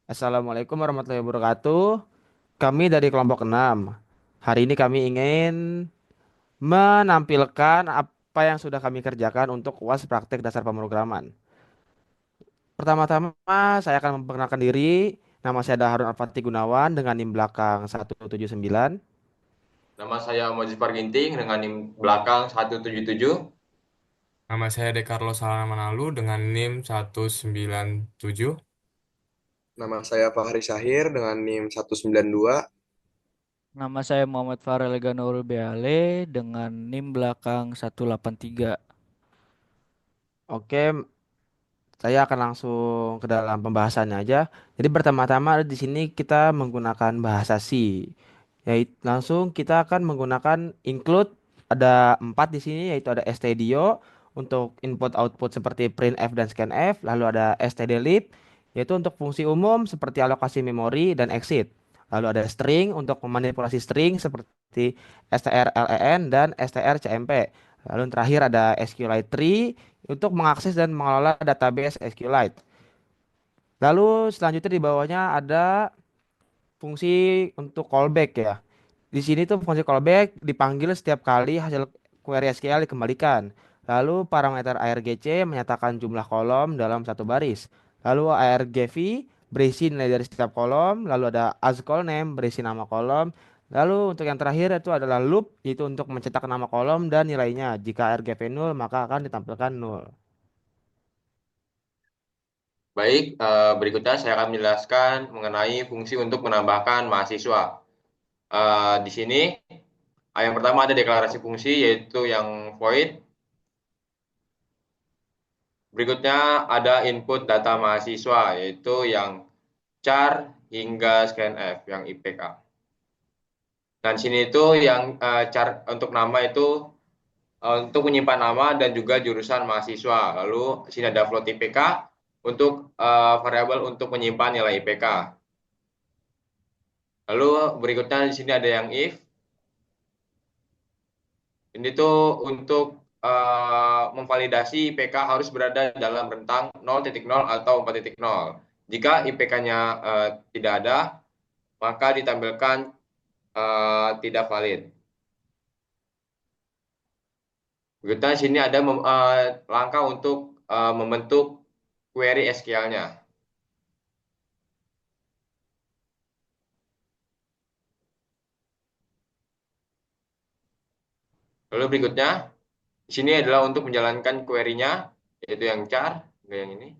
Assalamualaikum warahmatullahi wabarakatuh. Kami dari kelompok 6. Hari ini kami ingin menampilkan apa yang sudah kami kerjakan untuk UAS praktek dasar pemrograman. Pertama-tama saya akan memperkenalkan diri. Nama saya adalah Harun Alfati Gunawan dengan NIM belakang 179. Nama saya Mojis Parginting dengan NIM belakang 177. Nama saya De Carlos Manalu dengan NIM 197. Nama saya Fahri Syahir dengan NIM 192. Nama saya Muhammad Farel Ganur Beale dengan NIM belakang 183. Oke, saya akan langsung ke dalam pembahasannya aja. Jadi pertama-tama di sini kita menggunakan bahasa C. Yaitu langsung kita akan menggunakan include, ada 4 di sini, yaitu ada stdio untuk input output seperti printf dan scanf, lalu ada stdlib yaitu untuk fungsi umum seperti alokasi memori dan exit. Lalu ada string untuk memanipulasi string seperti strlen dan strcmp. Lalu yang terakhir ada SQLite tree untuk mengakses dan mengelola database SQLite. Lalu selanjutnya di bawahnya ada fungsi untuk callback ya. Di sini tuh fungsi callback dipanggil setiap kali hasil query SQL dikembalikan. Lalu parameter argc menyatakan jumlah kolom dalam satu baris. Lalu argv berisi nilai dari setiap kolom. Lalu ada asCallName berisi nama kolom. Lalu untuk yang terakhir itu adalah loop, yaitu untuk mencetak nama kolom dan nilainya. Jika argv 0 maka akan ditampilkan 0. Baik, berikutnya saya akan menjelaskan mengenai fungsi untuk menambahkan mahasiswa. Di sini, yang pertama ada deklarasi fungsi, yaitu yang void. Berikutnya ada input data mahasiswa, yaitu yang char hingga scanf, yang IPK. Dan sini itu yang char untuk nama itu untuk menyimpan nama dan juga jurusan mahasiswa. Lalu sini ada float IPK untuk variabel untuk menyimpan nilai IPK. Lalu berikutnya di sini ada yang if. Ini tuh untuk memvalidasi IPK harus berada dalam rentang 0.0 atau 4.0. Jika IPK-nya tidak ada, maka ditampilkan tidak valid. Berikutnya di sini ada langkah untuk membentuk query SQL-nya. Lalu berikutnya, di sini adalah untuk menjalankan query-nya, yaitu yang char, yang ini.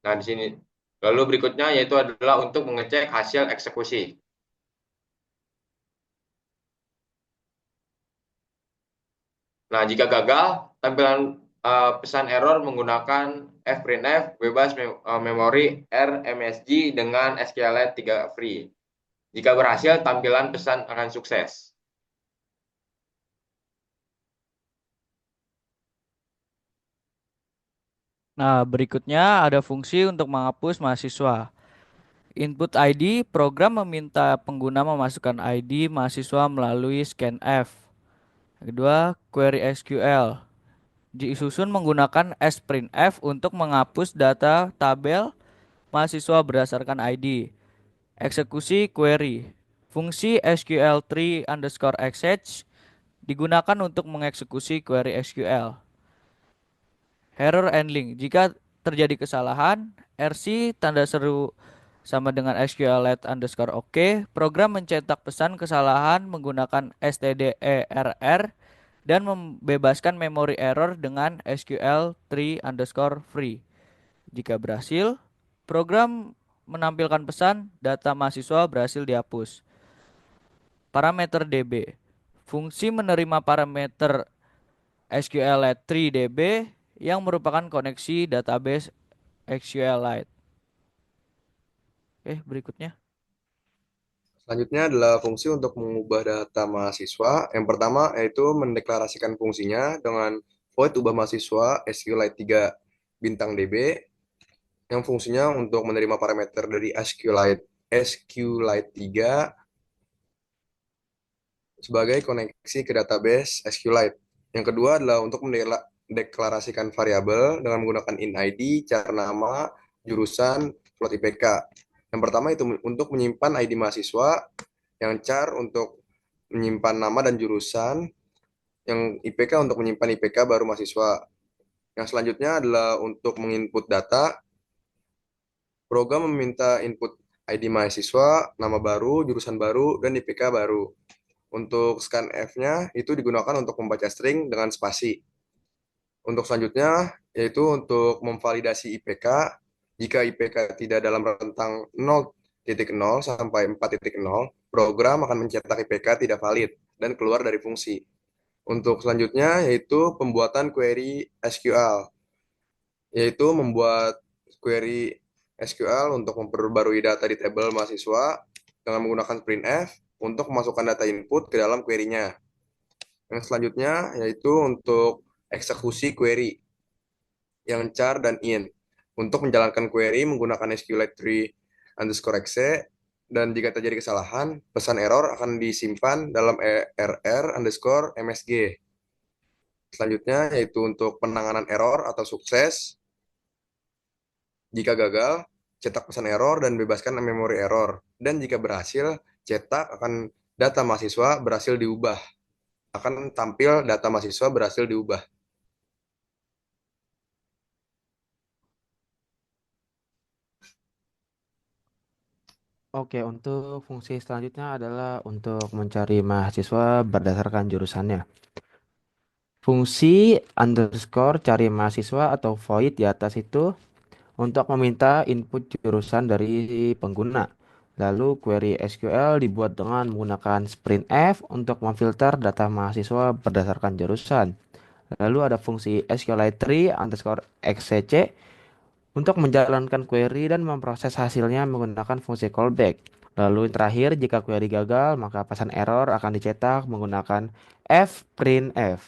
Nah, di sini. Lalu berikutnya yaitu adalah untuk mengecek hasil eksekusi. Nah, jika gagal, tampilan pesan error menggunakan fprintf bebas memori rmsg dengan SQLite 3 free. Jika berhasil, tampilan pesan akan sukses. Nah, berikutnya ada fungsi untuk menghapus mahasiswa. Input ID, program meminta pengguna memasukkan ID mahasiswa melalui scanf. Yang kedua, query SQL. Disusun menggunakan sprintf untuk menghapus data tabel mahasiswa berdasarkan ID. Eksekusi query. Fungsi SQL tree underscore exec digunakan untuk mengeksekusi query SQL. Error handling. Jika terjadi kesalahan, RC tanda seru sama dengan SQLite underscore OK, program mencetak pesan kesalahan menggunakan stderr dan membebaskan memori error dengan SQL tree underscore free. Jika berhasil, program menampilkan pesan data mahasiswa berhasil dihapus. Parameter DB. Fungsi menerima parameter SQLite 3DB yang merupakan koneksi database SQLite. Berikutnya. Selanjutnya adalah fungsi untuk mengubah data mahasiswa. Yang pertama yaitu mendeklarasikan fungsinya dengan void ubah mahasiswa SQLite 3 bintang DB yang fungsinya untuk menerima parameter dari SQLite 3 sebagai koneksi ke database SQLite. Yang kedua adalah untuk mendeklarasikan variabel dengan menggunakan inID, char nama, jurusan, float IPK. Yang pertama itu untuk menyimpan ID mahasiswa, yang char untuk menyimpan nama dan jurusan, yang IPK untuk menyimpan IPK baru mahasiswa. Yang selanjutnya adalah untuk menginput data. Program meminta input ID mahasiswa, nama baru, jurusan baru, dan IPK baru. Untuk scanf-nya itu digunakan untuk membaca string dengan spasi. Untuk selanjutnya yaitu untuk memvalidasi IPK. Jika IPK tidak dalam rentang 0,0 sampai 4,0, program akan mencetak IPK tidak valid dan keluar dari fungsi. Untuk selanjutnya yaitu pembuatan query SQL, yaitu membuat query SQL untuk memperbarui data di tabel mahasiswa dengan menggunakan printf untuk memasukkan data input ke dalam query-nya. Yang selanjutnya yaitu untuk eksekusi query yang char dan in. Untuk menjalankan query menggunakan SQLite tree underscore exe, dan jika terjadi kesalahan, pesan error akan disimpan dalam err underscore msg. Selanjutnya yaitu untuk penanganan error atau sukses. Jika gagal, cetak pesan error dan bebaskan memori error. Dan jika berhasil, cetak akan data mahasiswa berhasil diubah. Akan tampil data mahasiswa berhasil diubah. Oke, untuk fungsi selanjutnya adalah untuk mencari mahasiswa berdasarkan jurusannya. Fungsi underscore cari mahasiswa atau void di atas itu untuk meminta input jurusan dari pengguna. Lalu query SQL dibuat dengan menggunakan sprintf untuk memfilter data mahasiswa berdasarkan jurusan. Lalu ada fungsi SQLite tree underscore xcc untuk menjalankan query dan memproses hasilnya menggunakan fungsi callback. Lalu yang terakhir, jika query gagal, maka pesan error akan dicetak menggunakan fprintf.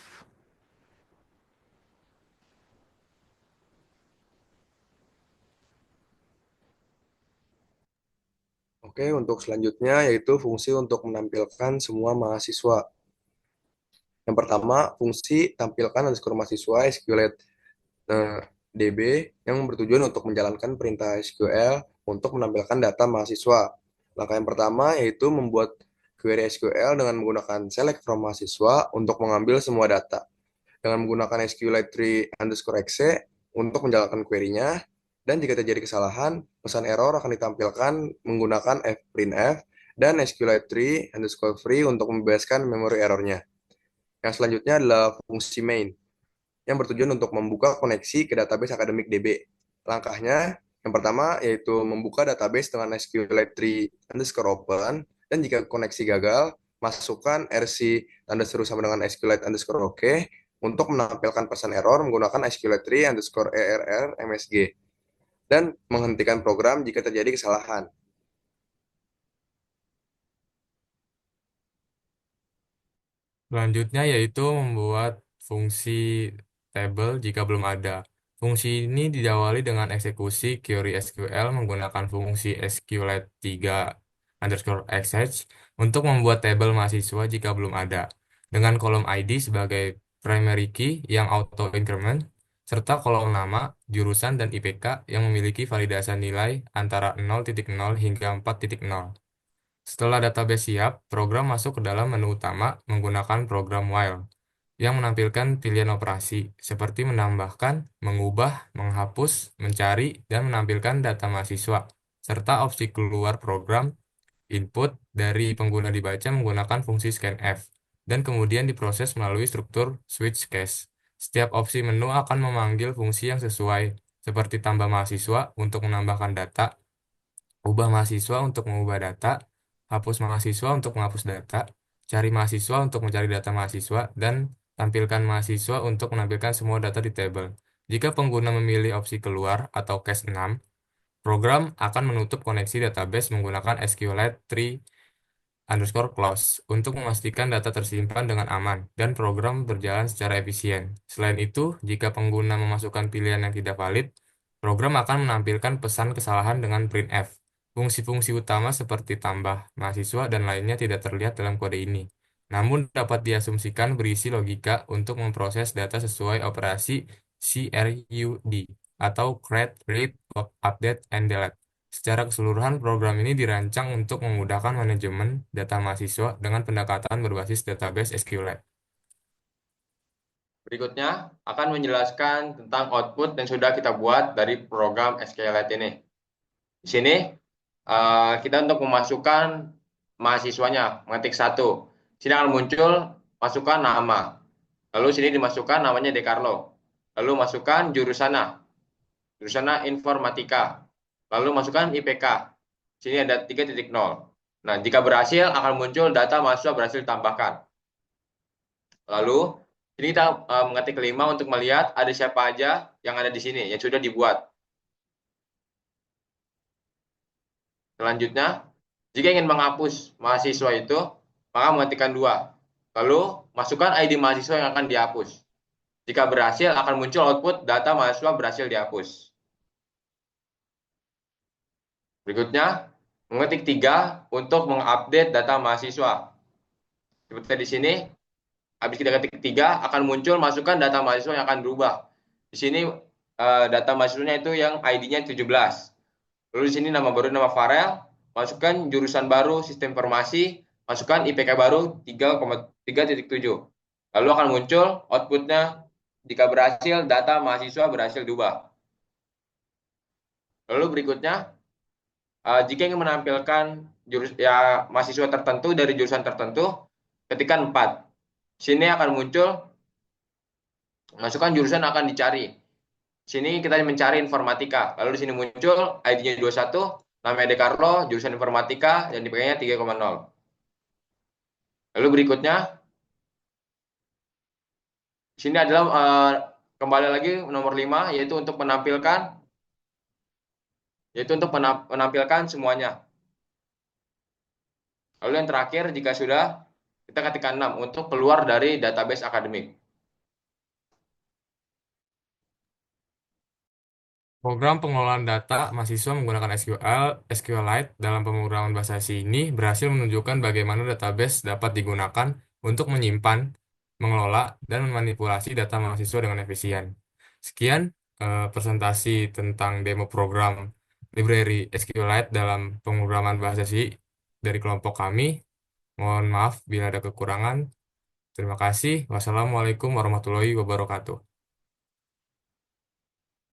Oke, untuk selanjutnya yaitu fungsi untuk menampilkan semua mahasiswa. Yang pertama, fungsi tampilkan underscore mahasiswa SQLite DB yang bertujuan untuk menjalankan perintah SQL untuk menampilkan data mahasiswa. Langkah yang pertama yaitu membuat query SQL dengan menggunakan select from mahasiswa untuk mengambil semua data. Dengan menggunakan SQLite tree underscore exe untuk menjalankan query-nya, dan jika terjadi kesalahan, pesan error akan ditampilkan menggunakan fprintf dan SQLite tree underscore free untuk membebaskan memori errornya. Yang selanjutnya adalah fungsi main yang bertujuan untuk membuka koneksi ke database akademik DB. Langkahnya, yang pertama yaitu membuka database dengan SQLite tree underscore open, dan jika koneksi gagal, masukkan RC tanda seru sama dengan SQLite underscore OK untuk menampilkan pesan error menggunakan SQLite tree underscore err msg, dan menghentikan program jika terjadi kesalahan. Selanjutnya yaitu membuat fungsi table jika belum ada. Fungsi ini diawali dengan eksekusi query SQL menggunakan fungsi SQLite 3 underscore XH untuk membuat tabel mahasiswa jika belum ada, dengan kolom ID sebagai primary key yang auto increment, serta kolom nama, jurusan, dan IPK yang memiliki validasi nilai antara 0,0 hingga 4,0. Setelah database siap, program masuk ke dalam menu utama menggunakan program while yang menampilkan pilihan operasi seperti menambahkan, mengubah, menghapus, mencari, dan menampilkan data mahasiswa, serta opsi keluar program input dari pengguna dibaca menggunakan fungsi scanf, dan kemudian diproses melalui struktur switch case. Setiap opsi menu akan memanggil fungsi yang sesuai, seperti tambah mahasiswa untuk menambahkan data, ubah mahasiswa untuk mengubah data, hapus mahasiswa untuk menghapus data, cari mahasiswa untuk mencari data mahasiswa, dan tampilkan mahasiswa untuk menampilkan semua data di tabel. Jika pengguna memilih opsi keluar atau case 6, program akan menutup koneksi database menggunakan SQLite tree underscore close untuk memastikan data tersimpan dengan aman dan program berjalan secara efisien. Selain itu, jika pengguna memasukkan pilihan yang tidak valid, program akan menampilkan pesan kesalahan dengan printf. Fungsi-fungsi utama seperti tambah, mahasiswa, dan lainnya tidak terlihat dalam kode ini. Namun dapat diasumsikan berisi logika untuk memproses data sesuai operasi CRUD atau create, read, update, and delete. Secara keseluruhan, program ini dirancang untuk memudahkan manajemen data mahasiswa dengan pendekatan berbasis database SQLite. Berikutnya akan menjelaskan tentang output yang sudah kita buat dari program SQLite ini. Di sini kita untuk memasukkan mahasiswanya, mengetik satu. Sini akan muncul masukkan nama. Lalu sini dimasukkan namanya Dekarlo. Lalu masukkan jurusannya. Jurusannya informatika. Lalu masukkan IPK. Sini ada 3.0. Nah, jika berhasil akan muncul data mahasiswa berhasil ditambahkan. Lalu ini kita mengetik 5 untuk melihat ada siapa aja yang ada di sini yang sudah dibuat. Selanjutnya, jika ingin menghapus mahasiswa itu, maka mengetikkan 2. Lalu masukkan ID mahasiswa yang akan dihapus. Jika berhasil akan muncul output data mahasiswa berhasil dihapus. Berikutnya, mengetik 3 untuk mengupdate data mahasiswa. Seperti di sini, habis kita ketik 3 akan muncul masukkan data mahasiswa yang akan berubah. Di sini data mahasiswanya itu yang ID-nya 17. Lalu di sini nama baru nama Farel, masukkan jurusan baru sistem informasi, masukkan IPK baru 3,3.7. Lalu akan muncul outputnya jika berhasil data mahasiswa berhasil diubah. Lalu berikutnya, jika ingin menampilkan mahasiswa tertentu dari jurusan tertentu, ketikkan 4. Sini akan muncul masukkan jurusan akan dicari. Sini kita mencari informatika. Lalu di sini muncul ID-nya 21, namanya Dekarlo, jurusan informatika, dan IPK-nya 3,0. Lalu berikutnya, sini adalah kembali lagi nomor 5, yaitu untuk menampilkan semuanya. Lalu yang terakhir, jika sudah, kita ketikkan 6 untuk keluar dari database akademik. Program pengelolaan data mahasiswa menggunakan SQLite dalam pemrograman bahasa C ini berhasil menunjukkan bagaimana database dapat digunakan untuk menyimpan, mengelola, dan memanipulasi data mahasiswa dengan efisien. Sekian presentasi tentang demo program library SQLite dalam pemrograman bahasa C dari kelompok kami. Mohon maaf bila ada kekurangan. Terima kasih. Wassalamualaikum warahmatullahi wabarakatuh.